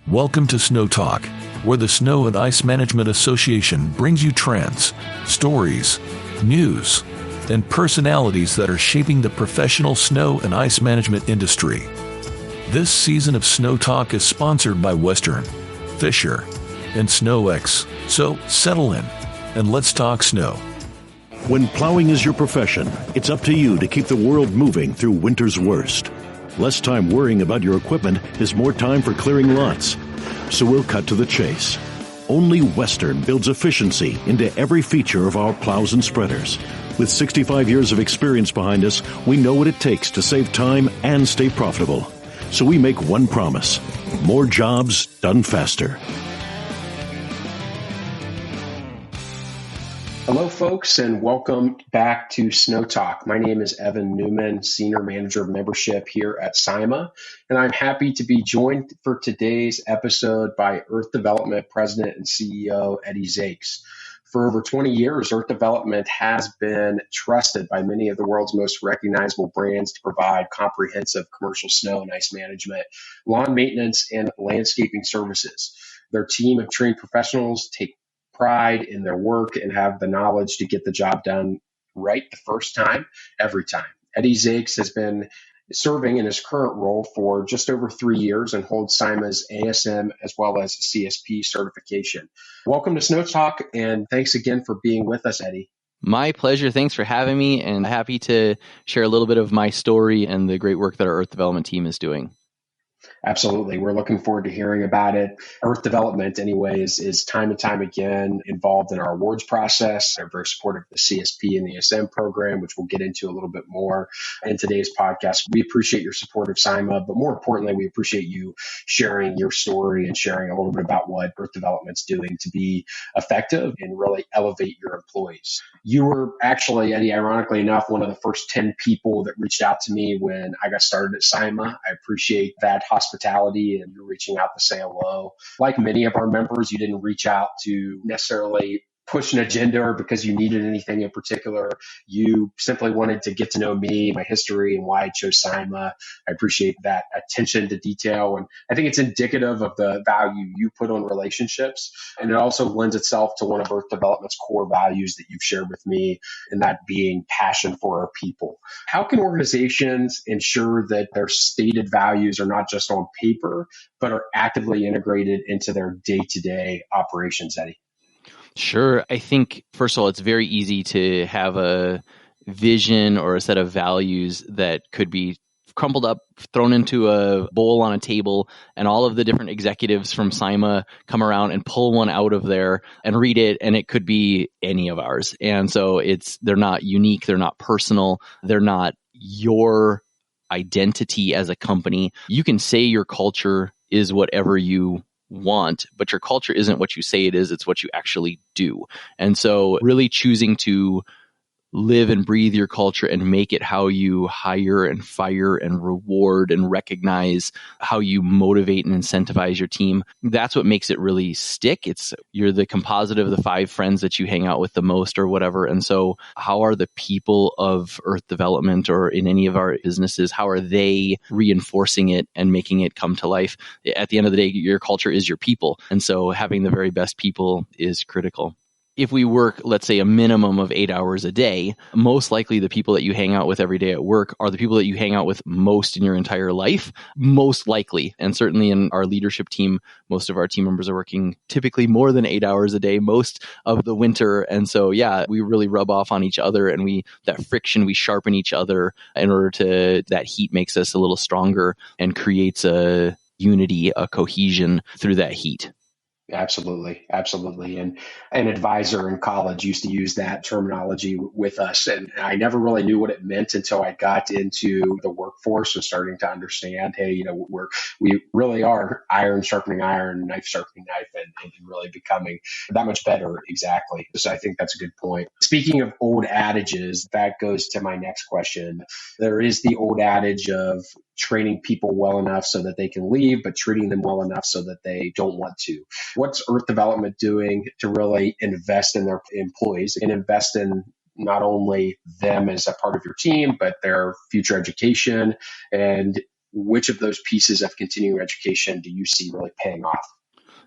Welcome to Snow Talk, where the Snow and Ice Management Association brings you trends, stories, news, and personalities that are shaping the professional snow and ice management industry. This season of Snow Talk is sponsored by Western, Fisher, and SnowX, so settle in and let's talk snow. When plowing is your profession, it's up to you to keep the world moving through winter's worst. Less time worrying about your equipment is more time for clearing lots. So we'll cut to the chase. Only Western builds efficiency into every feature of our plows and spreaders. With 65 years of experience behind us, we know what it takes to save time and stay profitable. So we make one promise: more jobs done faster. Hello, folks, and welcome back to Snow Talk. My name is Evan Newman, Senior Manager of Membership here at SIMA, and I'm happy to be joined for today's episode by Earth Development President and CEO Eddie Zakes. For over 20 years, Earth Development has been trusted by many of the world's most recognizable brands to provide comprehensive commercial snow and ice management, lawn maintenance, and landscaping services. Their team of trained professionals take pride in their work and have the knowledge to get the job done right the first time, every time. Eddie Zakes has been serving in his current role for just over 3 years and holds SIMA's ASM as well as CSP certification. Welcome to Snow Talk, and thanks again for being with us, Eddie. My pleasure. Thanks for having me, and happy to share a little bit of my story and the great work that our Earth Development team is doing. Absolutely. We're looking forward to hearing about it. Earth Development, anyways, is time and time again involved in our awards process. They're very supportive of the CSP and the ASM program, which we'll get into a little bit more in today's podcast. We appreciate your support of SIMA, but more importantly, we appreciate you sharing your story and sharing a little bit about what Earth Development's doing to be effective and really elevate your employees. You were actually, Eddie, ironically enough, one of the first 10 people that reached out to me when I got started at SIMA. I appreciate that hospitality and you're reaching out to say hello. Like many of our members, you didn't reach out to necessarily push an agenda or because you needed anything in particular. You simply wanted to get to know me, my history, and why I chose SIMA. I appreciate that attention to detail. And I think it's indicative of the value you put on relationships. And it also lends itself to one of Earth Development's core values that you've shared with me, and that being passion for our people. How can organizations ensure that their stated values are not just on paper, but are actively integrated into their day-to-day operations, Eddie? Sure. I think, first of all, it's very easy to have a vision or a set of values that could be crumpled up, thrown into a bowl on a table, and all of the different executives from SIMA come around and pull one out of there and read it, and it could be any of ours. And so they're not unique, they're not personal, they're not your identity as a company. You can say your culture is whatever you want, but your culture isn't what you say it is, it's what you actually do. And so really choosing to live and breathe your culture and make it how you hire and fire and reward and recognize, how you motivate and incentivize your team. That's what makes it really stick. You're the composite of the 5 friends that you hang out with the most or whatever. And so how are the people of Earth Development or in any of our businesses, how are they reinforcing it and making it come to life? At the end of the day, your culture is your people. And so having the very best people is critical. If we work, let's say, a minimum of 8 hours a day, most likely the people that you hang out with every day at work are the people that you hang out with most in your entire life, most likely. And certainly in our leadership team, most of our team members are working typically more than 8 hours a day, most of the winter. And so, yeah, we really rub off on each other, and that friction, we sharpen each other that heat makes us a little stronger and creates a unity, a cohesion through that heat. Absolutely. Absolutely. And an advisor in college used to use that terminology with us. And I never really knew what it meant until I got into the workforce and starting to understand, hey, we really are iron sharpening iron, knife sharpening knife, and really becoming that much better. Exactly. So I think that's a good point. Speaking of old adages, that goes to my next question. There is the old adage of training people well enough so that they can leave, but treating them well enough so that they don't want to. What's Earth Development doing to really invest in their employees and invest in not only them as a part of your team, but their future education and which of those pieces of continuing education do you see really paying off?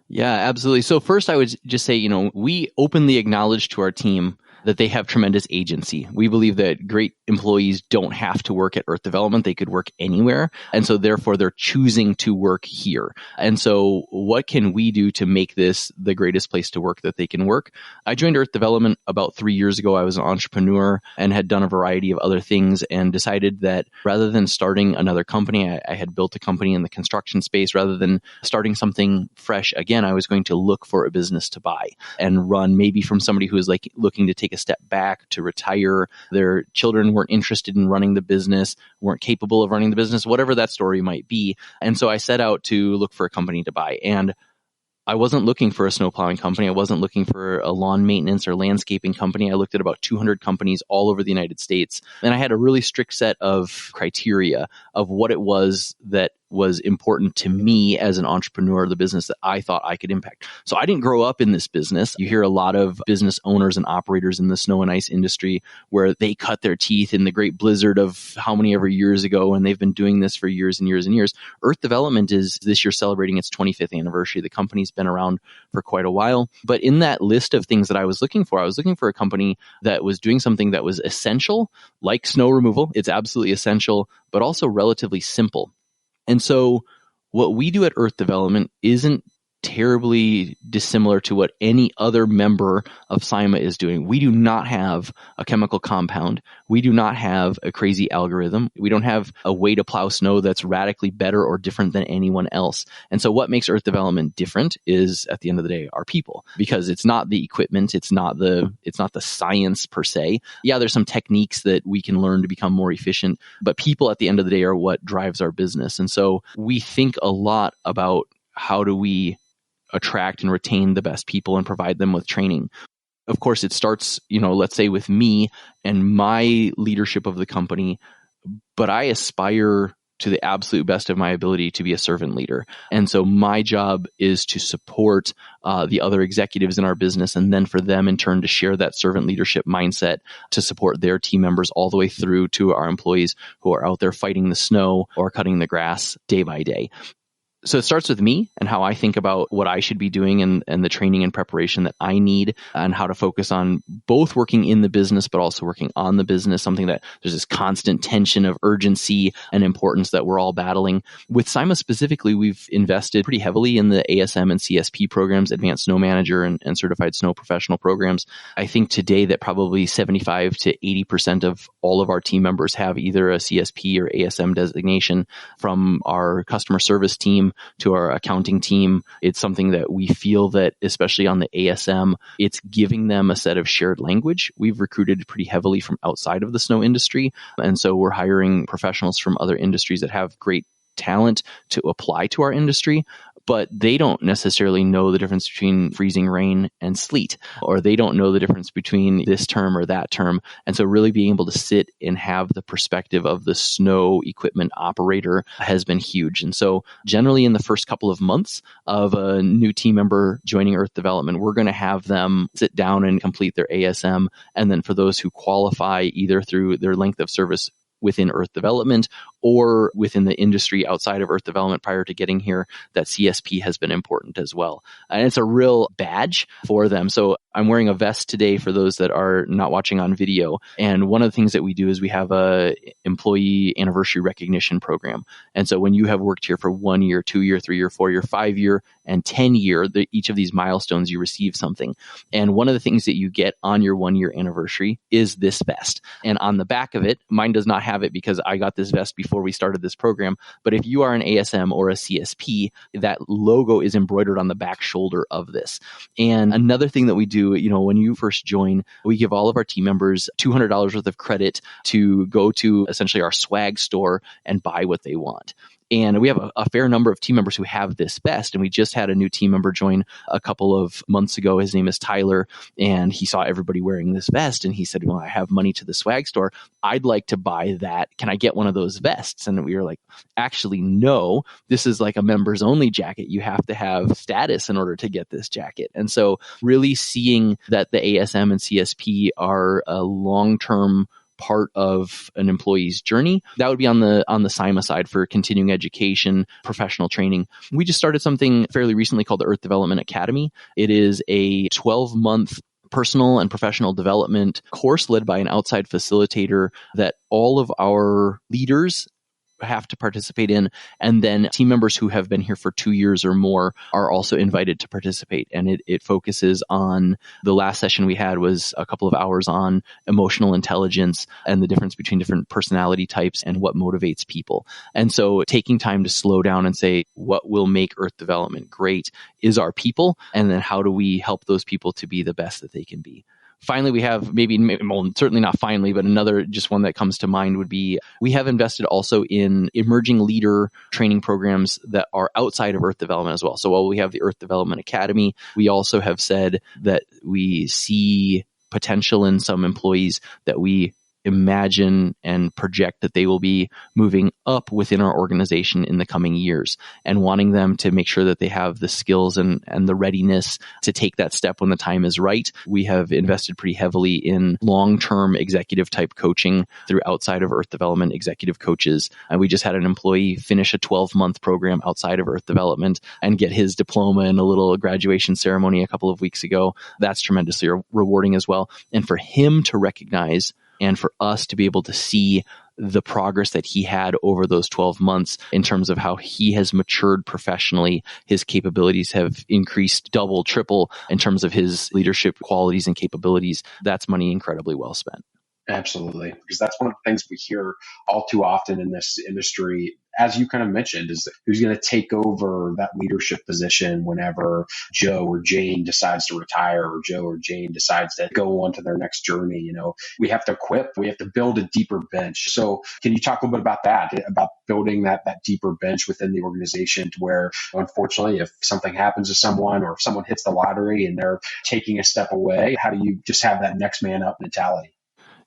Yeah, absolutely. So first I would just say, we openly acknowledge to our team that they have tremendous agency. We believe that great employees don't have to work at Earth Development. They could work anywhere. And so therefore they're choosing to work here. And so what can we do to make this the greatest place to work that they can work? I joined Earth Development about 3 years ago. I was an entrepreneur and had done a variety of other things and decided that rather than starting another company, I had built a company in the construction space. Rather than starting something fresh again, I was going to look for a business to buy and run, maybe from somebody who is like looking to take a step back, to retire. Their children weren't interested in running the business, weren't capable of running the business, whatever that story might be. And so I set out to look for a company to buy. And I wasn't looking for a snow plowing company. I wasn't looking for a lawn maintenance or landscaping company. I looked at about 200 companies all over the United States. And I had a really strict set of criteria of what it was that was important to me as an entrepreneur, the business that I thought I could impact. So I didn't grow up in this business. You hear a lot of business owners and operators in the snow and ice industry where they cut their teeth in the great blizzard of how many ever years ago, and they've been doing this for years and years and years. Earth Development is this year celebrating its 25th anniversary. The company's been around for quite a while. But in that list of things that I was looking for a company that was doing something that was essential, like snow removal. It's absolutely essential, but also relatively simple. And so what we do at Earth Development isn't terribly dissimilar to what any other member of SIMA is doing. We do not have a chemical compound. We do not have a crazy algorithm. We don't have a way to plow snow that's radically better or different than anyone else. And so what makes Earth Development different is, at the end of the day, our people, because it's not the equipment, it's not the science per se. Yeah, there's some techniques that we can learn to become more efficient, but people at the end of the day are what drives our business. And so we think a lot about how do we attract and retain the best people and provide them with training. Of course, it starts, let's say with me and my leadership of the company, but I aspire to the absolute best of my ability to be a servant leader. And so my job is to support the other executives in our business, and then for them in turn to share that servant leadership mindset to support their team members all the way through to our employees who are out there fighting the snow or cutting the grass day by day. So it starts with me and how I think about what I should be doing and the training and preparation that I need, and how to focus on both working in the business, but also working on the business, something that there's this constant tension of urgency and importance that we're all battling. With SIMA specifically, we've invested pretty heavily in the ASM and CSP programs, Advanced Snow Manager and Certified Snow Professional programs. I think today that probably 75 to 80% of all of our team members have either a CSP or ASM designation. From our customer service team to our accounting team, it's something that we feel that, especially on the ASM, it's giving them a set of shared language. We've recruited pretty heavily from outside of the snow industry. And so we're hiring professionals from other industries that have great talent to apply to our industry, but they don't necessarily know the difference between freezing rain and sleet, or they don't know the difference between this term or that term. And so really being able to sit and have the perspective of the snow equipment operator has been huge. And so generally in the first couple of months of a new team member joining Earth Development, we're going to have them sit down and complete their ASM. And then for those who qualify either through their length of service within Earth Development or within the industry outside of Earth Development prior to getting here, that CSP has been important as well. And it's a real badge for them. So I'm wearing a vest today for those that are not watching on video. And one of the things that we do is we have a employee anniversary recognition program. And so when you have worked here for 1 year, 2 year, 3 year, 4 year, 5 year, and 10 year, each of these milestones, you receive something. And one of the things that you get on your 1 year anniversary is this vest. And on the back of it, mine does not have it because I got this vest before we started this program. But if you are an ASM or a CSP, that logo is embroidered on the back shoulder of this. And another thing that we do, when you first join, we give all of our team members $200 worth of credit to go to essentially our swag store and buy what they want. And we have a fair number of team members who have this vest. And we just had a new team member join a couple of months ago. His name is Tyler. And he saw everybody wearing this vest. And he said, well, I have money to the swag store. I'd like to buy that. Can I get one of those vests? And we were like, actually, no, this is like a members only jacket. You have to have status in order to get this jacket. And so really seeing that the ASM and CSP are a long-term part of an employee's journey. That would be on the SIMA side for continuing education, professional training. We just started something fairly recently called the Earth Development Academy. It is a 12-month personal and professional development course led by an outside facilitator that all of our leaders have to participate in. And then team members who have been here for 2 years or more are also invited to participate. And it focuses on, the last session we had was a couple of hours on emotional intelligence and the difference between different personality types and what motivates people. And so taking time to slow down and say, what will make Earth development great is our people. And then how do we help those people to be the best that they can be? Finally, we have well, certainly not finally, but another just one that comes to mind would be we have invested also in emerging leader training programs that are outside of Earth development as well. So while we have the Earth Development Academy, we also have said that we see potential in some employees that we imagine and project that they will be moving up within our organization in the coming years, and wanting them to make sure that they have the skills and the readiness to take that step when the time is right. We have invested pretty heavily in long-term executive type coaching through outside of Earth development executive coaches. And we just had an employee finish a 12-month program outside of Earth development and get his diploma in a little graduation ceremony a couple of weeks ago. That's tremendously rewarding as well. And for him to recognize and for us to be able to see the progress that he had over those 12 months in terms of how he has matured professionally, his capabilities have increased double, triple in terms of his leadership qualities and capabilities. That's money incredibly well spent. Absolutely. Because that's one of the things we hear all too often in this industry, as you kind of mentioned, is who's going to take over that leadership position whenever Joe or Jane decides to retire, or Joe or Jane decides to go on to their next journey. You know, we have to equip, we have to build a deeper bench. So can you talk a little bit about that, about building that deeper bench within the organization to where, unfortunately, if something happens to someone or if someone hits the lottery and they're taking a step away, how do you just have that next man up mentality?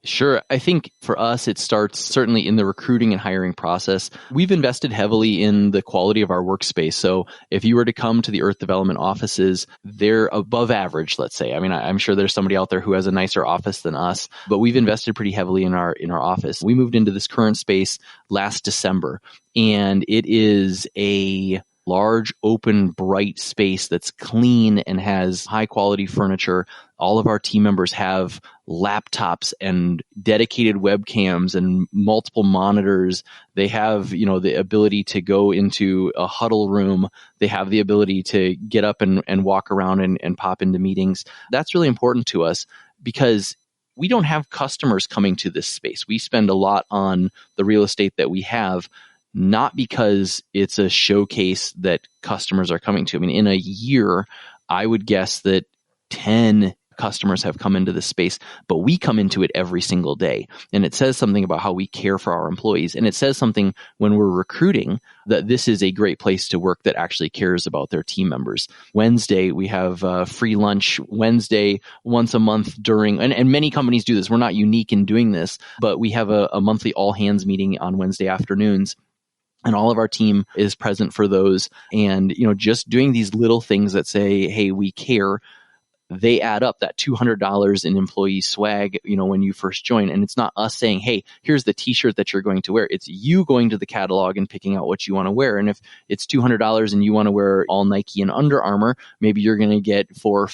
Sure. I think for us, it starts certainly in the recruiting and hiring process. We've invested heavily in the quality of our workspace. So if you were to come to the Earth Development offices, they're above average, let's say. I mean, I'm sure there's somebody out there who has a nicer office than us, but we've invested pretty heavily in our office. We moved into this current space last December, and it is a large, open, bright space that's clean and has high quality furniture. All of our team members have laptops and dedicated webcams and multiple monitors. They have, the ability to go into a huddle room. They have the ability to get up and walk around and pop into meetings. That's really important to us because we don't have customers coming to this space. We spend a lot on the real estate that we have, not because it's a showcase that customers are coming to. I mean, in a year, I would guess that 10 customers have come into this space, but we come into it every single day. And it says something about how we care for our employees. And it says something when we're recruiting that this is a great place to work that actually cares about their team members. Wednesday, we have free lunch Wednesday once a month during, and many companies do this. We're not unique in doing this, but we have a monthly all hands meeting on Wednesday afternoons. And all of our team is present for those. And, just doing these little things that say, hey, we care, they add up. That $200 in employee swag, when you first join. And it's not us saying, hey, here's the t-shirt that you're going to wear. It's you going to the catalog and picking out what you want to wear. And if it's $200 and you want to wear all Nike and Under Armour, maybe you're going to get four or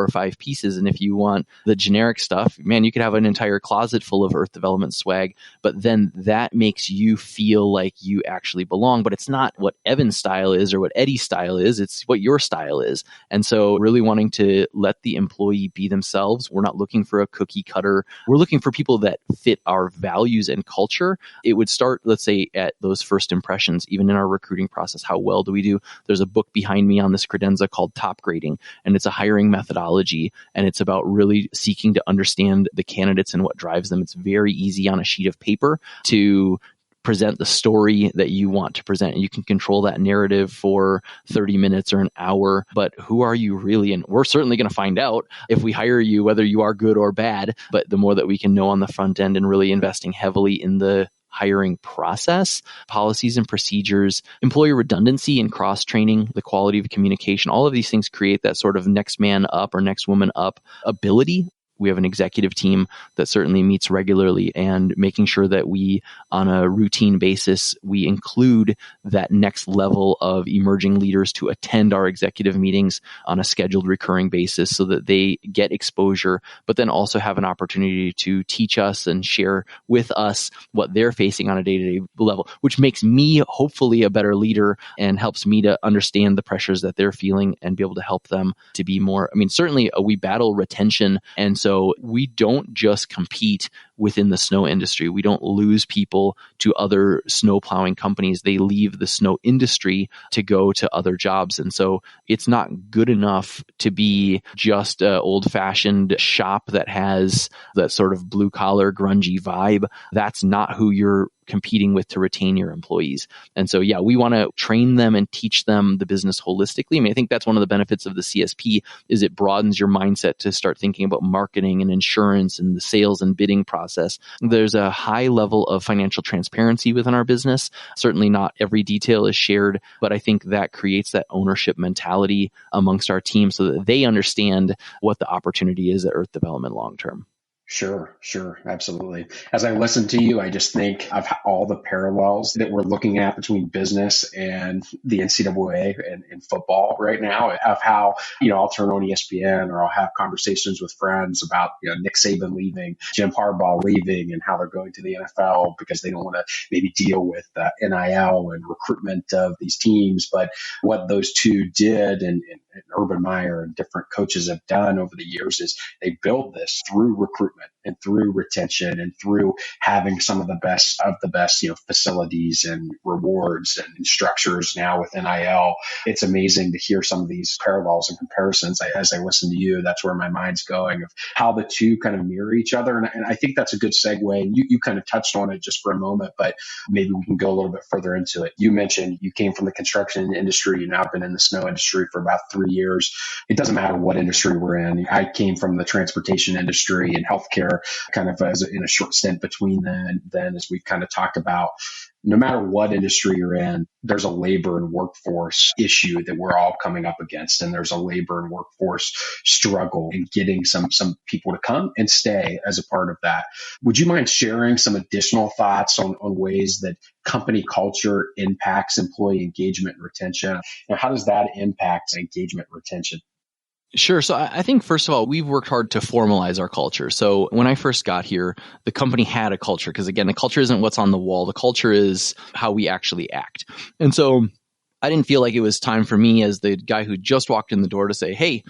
five pieces. And if you want the generic stuff, man, you could have an entire closet full of Earth Development swag. But then that makes you feel like you actually belong. But it's not what Evan's style is or what Eddie's style is. It's what your style is. And so really wanting to let the employee be themselves. We're not looking for a cookie cutter. We're looking for people that fit our values and culture. It would start, let's say, at those first impressions, even in our recruiting process. How well do we do? There's a book behind me on this credenza called Top Grading, and it's a hiring methodology, and it's about really seeking to understand the candidates and what drives them. It's very easy on a sheet of paper to present the story that you want to present. You can control that narrative for 30 minutes or an hour, but who are you really? And we're certainly going to find out if we hire you, whether you are good or bad. But the more that we can know on the front end and really investing heavily in the hiring process, policies and procedures, employee redundancy and cross-training, the quality of communication, all of these things create that sort of next man up or next woman up ability. We have an executive team that certainly meets regularly, and making sure that we, on a routine basis, we include that next level of emerging leaders to attend our executive meetings on a scheduled recurring basis so that they get exposure, but then also have an opportunity to teach us and share with us what they're facing on a day-to-day level, which makes me hopefully a better leader and helps me to understand the pressures that they're feeling and be able to help them to be more. I mean, certainly we battle retention. And so we don't just compete within the snow industry. We don't lose people to other snow plowing companies. They leave the snow industry to go to other jobs. And so it's not good enough to be just an old-fashioned shop that has that sort of blue-collar, grungy vibe. That's not who you're competing with to retain your employees. And so, yeah, we want to train them and teach them the business holistically. I mean, I think that's one of the benefits of the CSP is it broadens your mindset to start thinking about marketing and insurance and the sales and bidding process. There's a high level of financial transparency within our business. Certainly not every detail is shared, but I think that creates that ownership mentality amongst our team so that they understand what the opportunity is at Earth Development long term. Sure, absolutely. As I listen to you, I just think of all the parallels that we're looking at between business and the NCAA and football right now, of how, I'll turn on ESPN or I'll have conversations with friends about, Nick Saban leaving, Jim Harbaugh leaving, and how they're going to the NFL because they don't want to maybe deal with NIL and recruitment of these teams. But what those two did and Urban Meyer and different coaches have done over the years is they build this through recruitment and through retention and through having some of the best facilities and rewards and structures now with NIL. It's amazing to hear some of these parallels and comparisons. As I listen to you, that's where my mind's going of how the two kind of mirror each other. And I think that's a good segue. And you kind of touched on it just for a moment, but maybe we can go a little bit further into it. You mentioned you came from the construction industry. You've now been in the snow industry for about 3 years. It doesn't matter what industry we're in. I came from the transportation industry and healthcare kind of in a short stint between then, as we've kind of talked about. No matter what industry you're in, there's a labor and workforce issue that we're all coming up against. And there's a labor and workforce struggle in getting some people to come and stay as a part of that. Would you mind sharing some additional thoughts on ways that company culture impacts employee engagement and retention? And how does that impact engagement and retention? Sure. So I think, first of all, we've worked hard to formalize our culture. So when I first got here, the company had a culture because, again, the culture isn't what's on the wall. The culture is how we actually act. And so I didn't feel like it was time for me as the guy who just walked in the door to say, hey,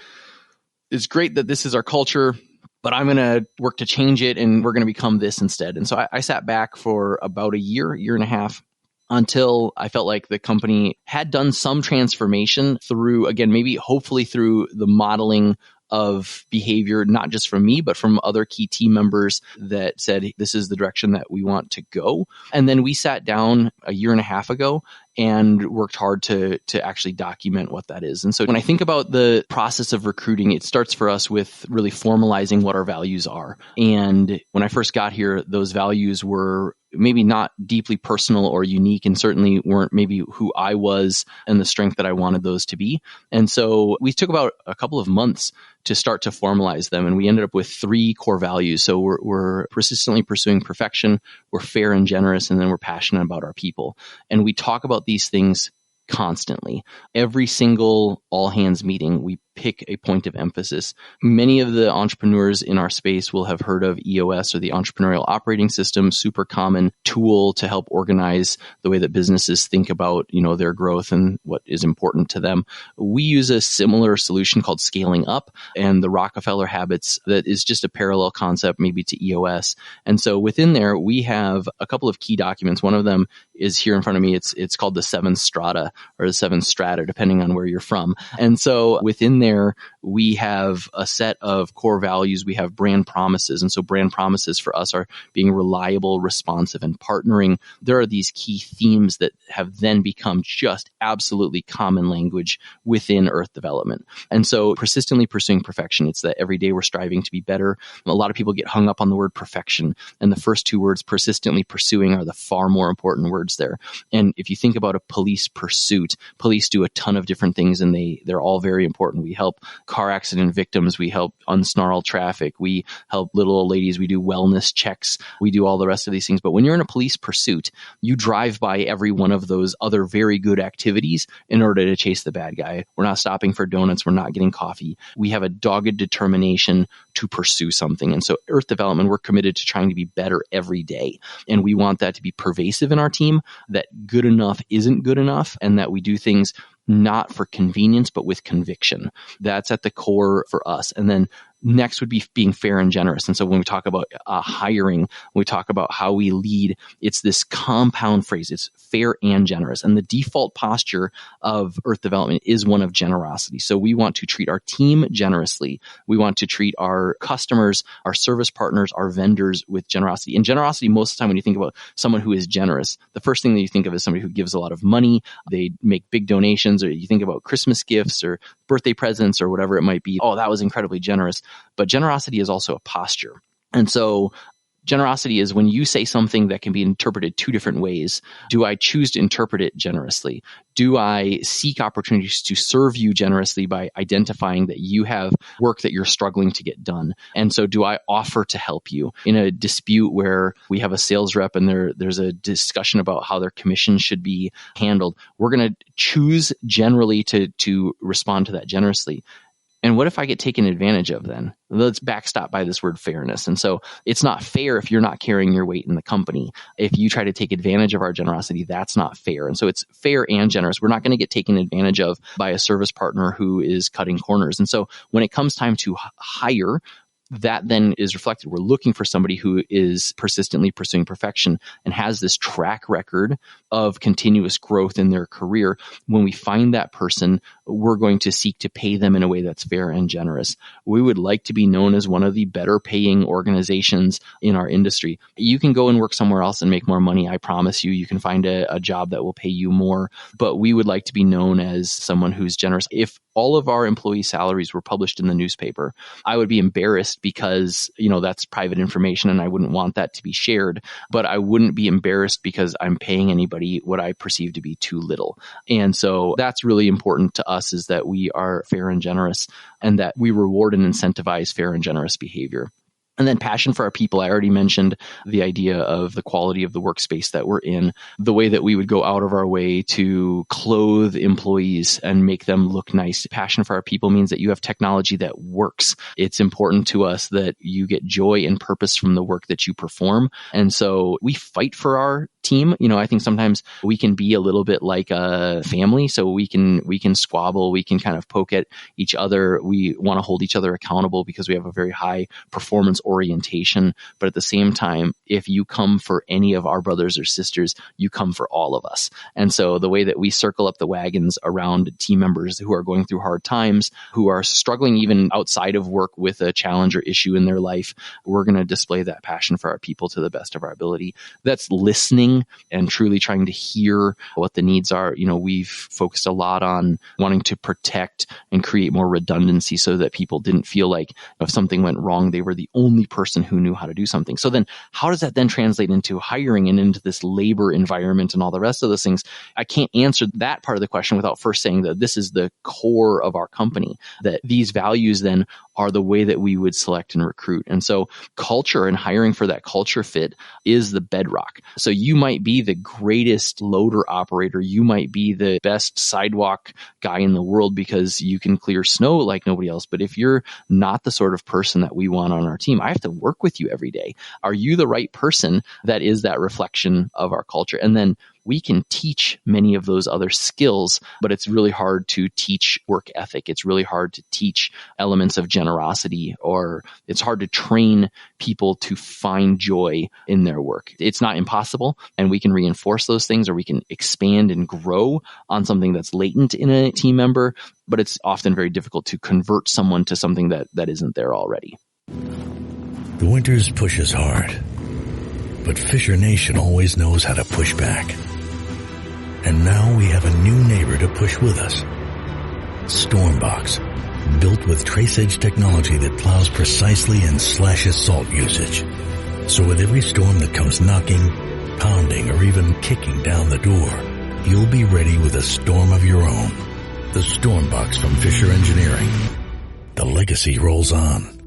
it's great that this is our culture, but I'm going to work to change it and we're going to become this instead. And so I sat back for about a year and a half, until I felt like the company had done some transformation through, again, maybe hopefully through the modeling of behavior, not just from me, but from other key team members that said, this is the direction that we want to go. And then we sat down a year and a half ago and worked hard to actually document what that is. And so when I think about the process of recruiting, it starts for us with really formalizing what our values are. And when I first got here, those values were maybe not deeply personal or unique, and certainly weren't maybe who I was and the strength that I wanted those to be. And so we took about a couple of months to start to formalize them. And we ended up with 3 core values. So we're persistently pursuing perfection, we're fair and generous, and then we're passionate about our people. And we talk about these things constantly. Every single all hands meeting, we pick a point of emphasis. Many of the entrepreneurs in our space will have heard of EOS, or the Entrepreneurial Operating System, super common tool to help organize the way that businesses think about, their growth and what is important to them. We use a similar solution called Scaling Up, and the Rockefeller Habits that is just a parallel concept maybe to EOS. And so within there, we have a couple of key documents. One of them is here in front of me. It's called the 7 Strata, or the 7 Strata, depending on where you're from. And so within there, we have a set of core values. We have brand promises. And so brand promises for us are being reliable, responsive, and partnering. There are these key themes that have then become just absolutely common language within Earth Development. And so persistently pursuing perfection, it's that every day we're striving to be better. A lot of people get hung up on the word perfection. And the first 2 words, persistently pursuing, are the far more important words there. And if you think about a police pursuit, police do a ton of different things, and they're all very important. We help car accident victims. We help unsnarl traffic. We help little old ladies. We do wellness checks. We do all the rest of these things. But when you're in a police pursuit, you drive by every one of those other very good activities in order to chase the bad guy. We're not stopping for donuts. We're not getting coffee. We have a dogged determination to pursue something. And so Earth Development, we're committed to trying to be better every day. And we want that to be pervasive in our team, that good enough isn't good enough, and that we do things not for convenience, but with conviction. That's at the core for us. And then next would be being fair and generous. And so when we talk about hiring, when we talk about how we lead, it's this compound phrase. It's fair and generous. And the default posture of Earth Development is one of generosity. So we want to treat our team generously. We want to treat our customers, our service partners, our vendors with generosity. And generosity, most of the time when you think about someone who is generous, the first thing that you think of is somebody who gives a lot of money. They make big donations, or you think about Christmas gifts or birthday presents or whatever it might be. Oh, that was incredibly generous. But generosity is also a posture. And so generosity is when you say something that can be interpreted two different ways. Do I choose to interpret it generously? Do I seek opportunities to serve you generously by identifying that you have work that you're struggling to get done? And so do I offer to help you in a dispute where we have a sales rep and there's a discussion about how their commission should be handled? We're going to choose generally to respond to that generously. And what if I get taken advantage of then? Let's backstop by this word fairness. And so it's not fair if you're not carrying your weight in the company. If you try to take advantage of our generosity, that's not fair. And so it's fair and generous. We're not going to get taken advantage of by a service partner who is cutting corners. And so when it comes time to hire, that then is reflected. We're looking for somebody who is persistently pursuing perfection and has this track record of continuous growth in their career. When we find that person, we're going to seek to pay them in a way that's fair and generous. We would like to be known as one of the better paying organizations in our industry. You can go and work somewhere else and make more money. I promise you, you can find a job that will pay you more, but we would like to be known as someone who's generous. If all of our employee salaries were published in the newspaper, I would be embarrassed because, that's private information and I wouldn't want that to be shared, but I wouldn't be embarrassed because I'm paying anybody what I perceive to be too little. And so that's really important to us, is that we are fair and generous and that we reward and incentivize fair and generous behavior. And then passion for our people. I already mentioned the idea of the quality of the workspace that we're in, the way that we would go out of our way to clothe employees and make them look nice. Passion for our people means that you have technology that works. It's important to us that you get joy and purpose from the work that you perform. And so we fight for our team. I think sometimes we can be a little bit like a family. So we can squabble, we can kind of poke at each other. We want to hold each other accountable because we have a very high performance orientation. But at the same time, if you come for any of our brothers or sisters, you come for all of us. And so the way that we circle up the wagons around team members who are going through hard times, who are struggling even outside of work with a challenge or issue in their life, we're going to display that passion for our people to the best of our ability. That's listening and truly trying to hear what the needs are. We've focused a lot on wanting to protect and create more redundancy so that people didn't feel like if something went wrong, they were the only person who knew how to do something. So then how does that then translate into hiring and into this labor environment and all the rest of those things? I can't answer that part of the question without first saying that this is the core of our company, that these values then are the way that we would select and recruit. And so culture and hiring for that culture fit is the bedrock. So you might be the greatest loader operator. You might be the best sidewalk guy in the world because you can clear snow like nobody else. But if you're not the sort of person that we want on our team, I have to work with you every day. Are you the right person that is that reflection of our culture? And then we can teach many of those other skills, but it's really hard to teach work ethic. It's really hard to teach elements of generosity, or it's hard to train people to find joy in their work. It's not impossible, and we can reinforce those things, or we can expand and grow on something that's latent in a team member, but it's often very difficult to convert someone to something that isn't there already. The winters push us hard, but Fisher Nation always knows how to push back. And now we have a new neighbor to push with us. Stormbox, built with trace edge technology that plows precisely and slashes salt usage. So with every storm that comes knocking, pounding, or even kicking down the door, you'll be ready with a storm of your own. The Stormbox from Fisher Engineering. legacy rolls on.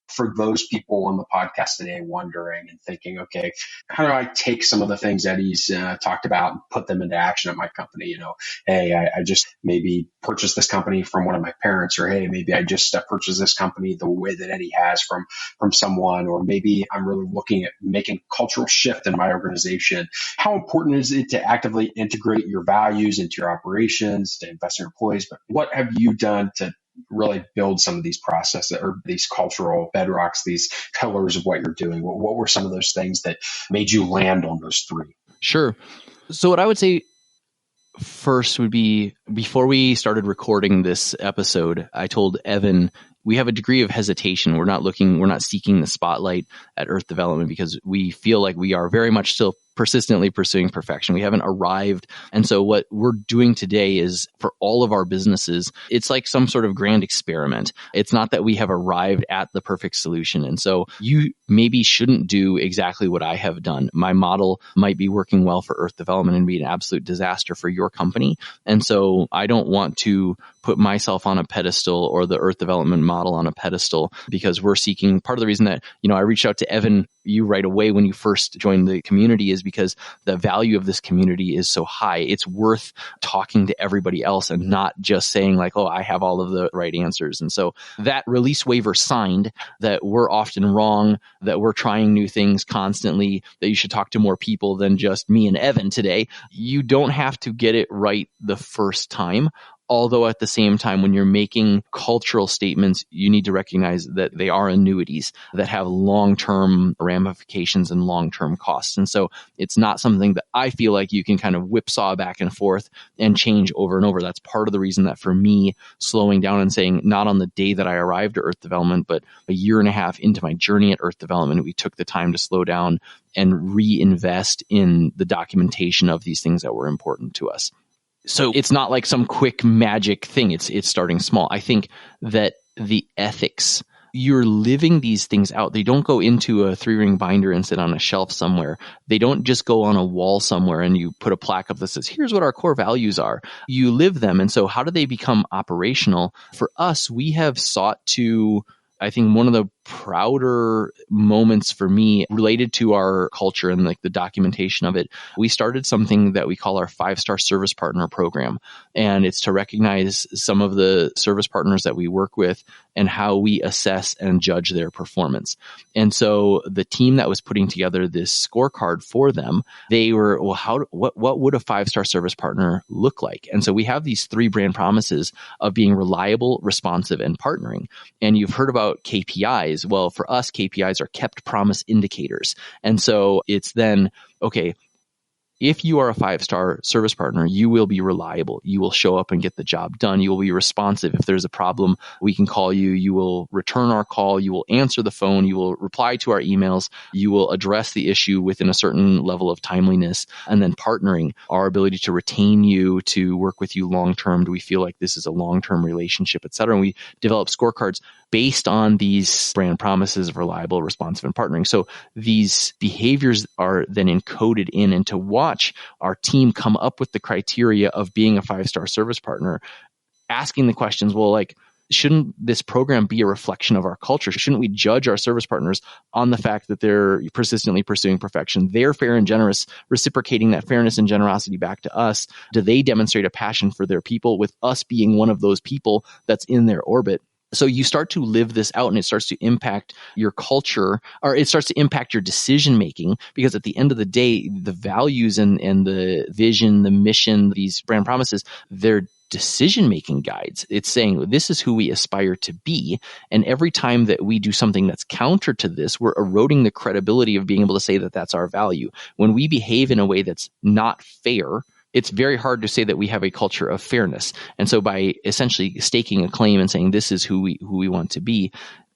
For those people on the podcast today wondering and thinking, okay, how do I take some of the things Eddie's talked about and put them into action at my company? Hey, I just maybe purchased this company from one of my parents, or hey, maybe I just purchased this company the way that Eddie has from someone, or maybe I'm really looking at making a cultural shift in my organization. How important is it to actively integrate your values into your operations, to invest in your employees? But what have you done to really build some of these processes or these cultural bedrocks, these pillars of what you're doing? What were some of those things that made you land on those three? Sure. So what I would say first would be, before we started recording this episode, I told Evan, we have a degree of hesitation. We're not seeking the spotlight at Earth Development because we feel like we are very much still persistently pursuing perfection. We haven't arrived. And so what we're doing today is, for all of our businesses, it's like some sort of grand experiment. It's not that we have arrived at the perfect solution. And so you maybe shouldn't do exactly what I have done. My model might be working well for Earth Development and be an absolute disaster for your company. And so I don't want to put myself on a pedestal or the Earth Development model on a pedestal, because we're seeking, part of the reason that, I reached out to Evan, you right away when you first joined the community, is because the value of this community is so high. It's worth talking to everybody else and not just saying like, oh, I have all of the right answers. And so that release waiver signed that we're often wrong, that we're trying new things constantly, that you should talk to more people than just me and Evan today. You don't have to get it right the first time. Although at the same time, when you're making cultural statements, you need to recognize that they are annuities that have long-term ramifications and long-term costs. And so it's not something that I feel like you can kind of whipsaw back and forth and change over and over. That's part of the reason that for me, slowing down and saying, not on the day that I arrived at Earth Development, but a year and a half into my journey at Earth Development, we took the time to slow down and reinvest in the documentation of these things that were important to us. So it's not like some quick magic thing. It's starting small. I think that the ethics, you're living these things out. They don't go into a 3-ring binder and sit on a shelf somewhere. They don't just go on a wall somewhere and you put a plaque up that says, here's what our core values are. You live them. And so how do they become operational? For us, we have sought to, I think one of the prouder moments for me related to our culture and like the documentation of it, we started something that we call our 5-star service partner program. And it's to recognize some of the service partners that we work with and how we assess and judge their performance. And so the team that was putting together this scorecard for them, they were, well, what would a 5-star service partner look like? And so we have these 3 brand promises of being reliable, responsive, and partnering. And you've heard about KPIs. Well, for us, KPIs are kept promise indicators. And so it's then, okay, if you are a 5-star service partner, you will be reliable. You will show up and get the job done. You will be responsive. If there's a problem, we can call you. You will return our call. You will answer the phone. You will reply to our emails. You will address the issue within a certain level of timeliness. And then partnering, our ability to retain you, to work with you long-term. Do we feel like this is a long-term relationship, et cetera? And we develop scorecards based on these brand promises of reliable, responsive, and partnering. So these behaviors are then encoded in, and to watch our team come up with the criteria of being a 5-star service partner, asking the questions, well, like, shouldn't this program be a reflection of our culture? Shouldn't we judge our service partners on the fact that they're persistently pursuing perfection? They're fair and generous, reciprocating that fairness and generosity back to us. Do they demonstrate a passion for their people, with us being one of those people that's in their orbit? So you start to live this out, and it starts to impact your culture, or it starts to impact your decision making, because at the end of the day, the values and the vision, the mission, these brand promises, they're decision-making guides. It's saying this is who we aspire to be. And every time that we do something that's counter to this, we're eroding the credibility of being able to say that that's our value. When we behave in a way that's not fair, it's very hard to say that we have a culture of fairness. And so by essentially staking a claim and saying this is who we want to be,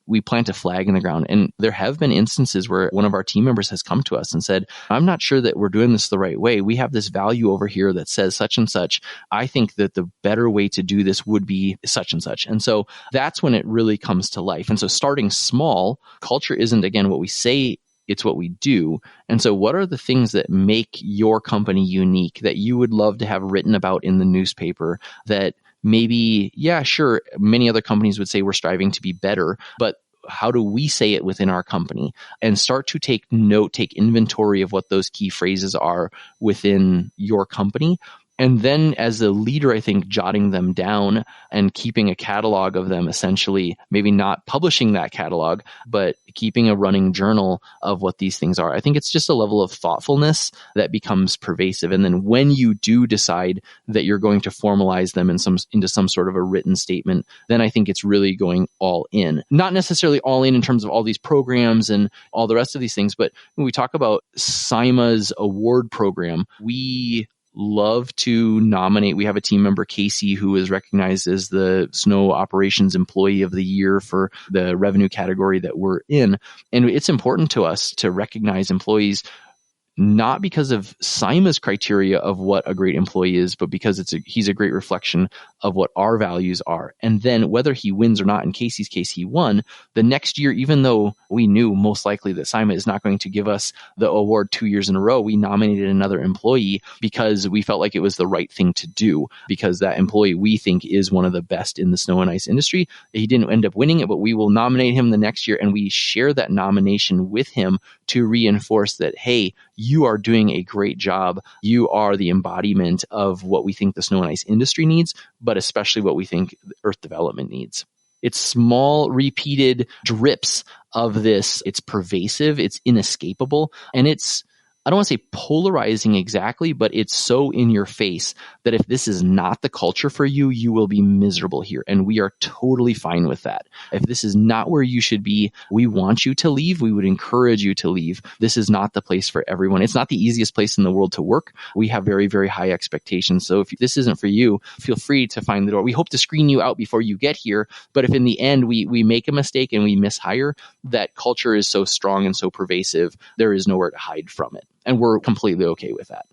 we plant a flag in the ground. And there have been instances where one of our team members has come to us and said, I'm not sure that we're doing this the right way. We have this value over here that says such and such. I think that the better way to do this would be such and such. And so that's when it really comes to life. And so starting small, culture isn't, again, what we say, it's what we do. And so what are the things that make your company unique, that you would love to have written about in the newspaper, that maybe, yeah, sure, many other companies would say we're striving to be better, but how do we say it within our company? And start to take note, take inventory of what those key phrases are within your company. And then as a leader, I think jotting them down and keeping a catalog of them, essentially, maybe not publishing that catalog, but keeping a running journal of what these things are. I think it's just a level of thoughtfulness that becomes pervasive. And then when you do decide that you're going to formalize them into some sort of a written statement, then I think it's really going all in. Not necessarily all in terms of all these programs and all the rest of these things, but when we talk about SIMA's award program, we love to nominate. We have a team member, Casey, who is recognized as the Snow Operations Employee of the Year for the revenue category that we're in. And it's important to us to recognize employees not because of SIMA's criteria of what a great employee is, but because he's a great reflection of what our values are. And then whether he wins or not, in Casey's case, he won. The next year, even though we knew most likely that SIMA is not going to give us the award 2 years in a row, we nominated another employee because we felt like it was the right thing to do, because that employee we think is one of the best in the snow and ice industry. He didn't end up winning it, but we will nominate him the next year, and we share that nomination with him to reinforce that, hey, you are doing a great job. You are the embodiment of what we think the snow and ice industry needs, but especially what we think Earth development needs. It's small, repeated drips of this. It's pervasive, it's inescapable, and it's, I don't want to say polarizing exactly, but it's so in your face that if this is not the culture for you, you will be miserable here. And we are totally fine with that. If this is not where you should be, we want you to leave. We would encourage you to leave. This is not the place for everyone. It's not the easiest place in the world to work. We have very, very high expectations. So if this isn't for you, feel free to find the door. We hope to screen you out before you get here. But if in the end we make a mistake and we mishire, that culture is so strong and so pervasive, there is nowhere to hide from it. And we're completely okay with that.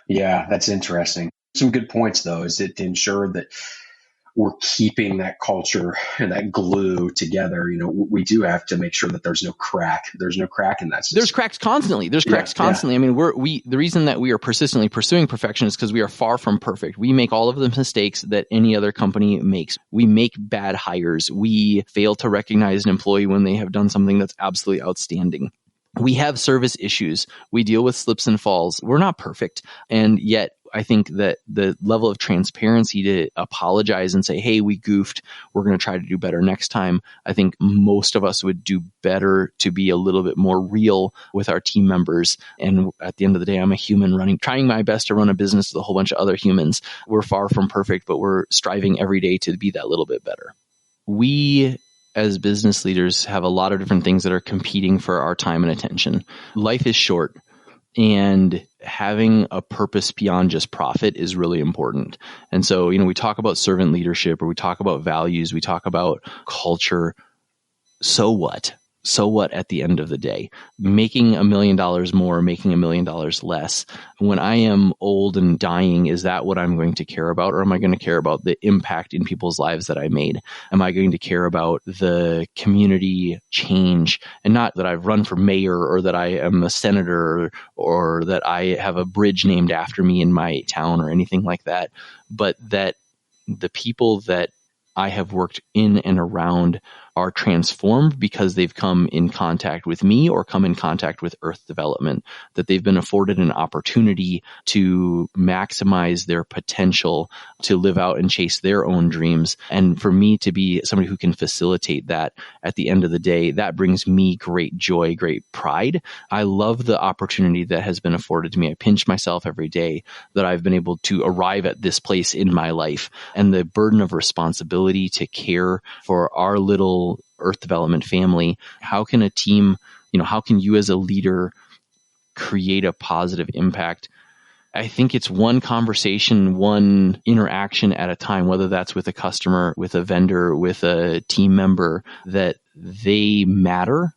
Yeah, that's interesting. Some good points, though, is it to ensure that we're keeping that culture and that glue together. You know, we do have to make sure that there's no crack. There's no crack in that system. There's cracks constantly. I mean, the reason that we are persistently pursuing perfection is because we are far from perfect. We make all of the mistakes that any other company makes. We make bad hires. We fail to recognize an employee when they have done something that's absolutely outstanding. We have service issues. We deal with slips and falls. We're not perfect. And yet I think that the level of transparency to apologize and say, hey, we goofed, we're going to try to do better next time. I think most of us would do better to be a little bit more real with our team members. And at the end of the day, I'm a human trying my best to run a business with a whole bunch of other humans. We're far from perfect, but we're striving every day to be that little bit better. We as business leaders have a lot of different things that are competing for our time and attention. Life is short, and having a purpose beyond just profit is really important. And so, we talk about servant leadership, or we talk about values, we talk about culture. So what? So what at the end of the day? Making $1 million more, making $1 million less. When I am old and dying, is that what I'm going to care about? Or am I going to care about the impact in people's lives that I made? Am I going to care about the community change? And not that I've run for mayor, or that I am a senator, or that I have a bridge named after me in my town, or anything like that, but that the people that I have worked in and around are transformed because they've come in contact with me or come in contact with Earth development, that they've been afforded an opportunity to maximize their potential to live out and chase their own dreams. And for me to be somebody who can facilitate that at the end of the day, that brings me great joy, great pride. I love the opportunity that has been afforded to me. I pinch myself every day that I've been able to arrive at this place in my life, and the burden of responsibility to care for our little Earth development family. How can a team, how can you as a leader create a positive impact? I think it's one conversation, one interaction at a time, whether that's with a customer, with a vendor, with a team member, that they matter,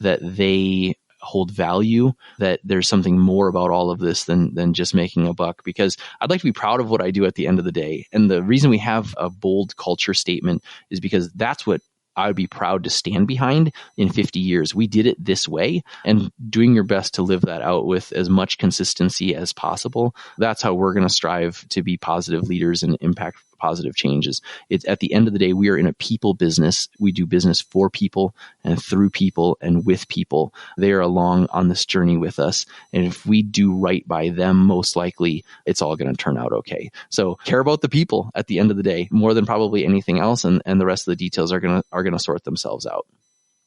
that they hold value, that there's something more about all of this than just making a buck. Because I'd like to be proud of what I do at the end of the day. And the reason we have a bold culture statement is because that's what I would be proud to stand behind in 50 years. We did it this way, and doing your best to live that out with as much consistency as possible. That's how we're going to strive to be positive leaders and impact positive changes. It's at the end of the day, we are in a people business. We do business for people and through people and with people. They are along on this journey with us. And if we do right by them, most likely it's all going to turn out okay. So care about the people at the end of the day, more than probably anything else. And the rest of the details are going to sort themselves out.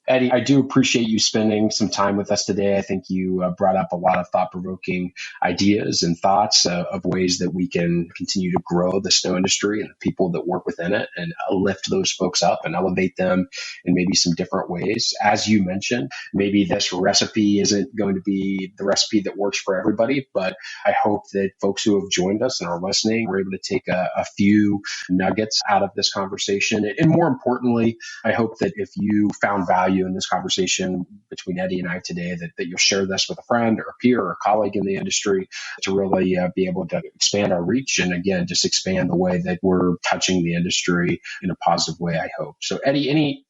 Eddie, I do appreciate you spending some time with us today. I think you brought up a lot of thought-provoking ideas and thoughts of ways that we can continue to grow the snow industry and the people that work within it and lift those folks up and elevate them in maybe some different ways. As you mentioned, maybe this recipe isn't going to be the recipe that works for everybody, but I hope that folks who have joined us and are listening were able to take a few nuggets out of this conversation. And more importantly, I hope that if you found value in this conversation between Eddie and I today, that you'll share this with a friend or a peer or a colleague in the industry to really be able to expand our reach and, again, just expand the way that we're touching the industry in a positive way, I hope. So, Eddie, any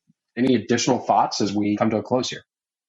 additional thoughts as we come to a close here?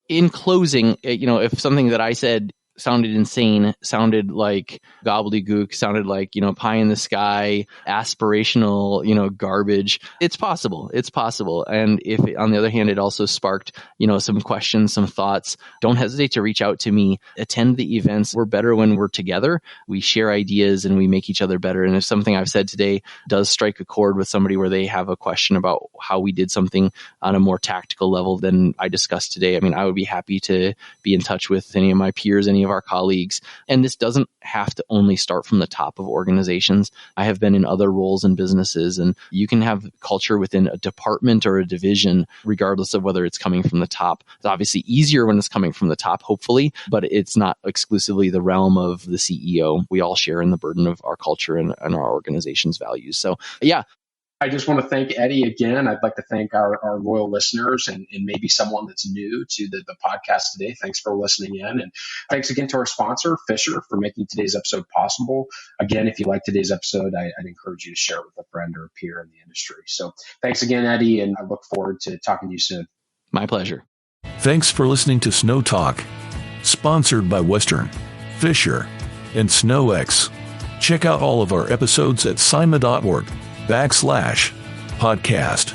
In closing, if something that I said sounded insane, sounded like gobbledygook, sounded like, pie in the sky, aspirational, garbage. It's possible. It's possible. And if, on the other hand, it also sparked, some questions, some thoughts, don't hesitate to reach out to me. Attend the events. We're better when we're together. We share ideas and we make each other better. And if something I've said today does strike a chord with somebody where they have a question about how we did something on a more tactical level than I discussed today, I would be happy to be in touch with any of my peers, any of our colleagues. And this doesn't have to only start from the top of organizations. I have been in other roles in businesses, and you can have culture within a department or a division, regardless of whether it's coming from the top. It's obviously easier when it's coming from the top, hopefully, but it's not exclusively the realm of the CEO. We all share in the burden of our culture and our organization's values. So, yeah. I just want to thank Eddie again. I'd like to thank our loyal listeners and maybe someone that's new to the podcast today. Thanks for listening in. And thanks again to our sponsor, Fisher, for making today's episode possible. Again, if you like today's episode, I'd encourage you to share it with a friend or a peer in the industry. So thanks again, Eddie, and I look forward to talking to you soon. My pleasure. Thanks for listening to Snow Talk, sponsored by Western, Fisher, and SnowX. Check out all of our episodes at sima.org/podcast.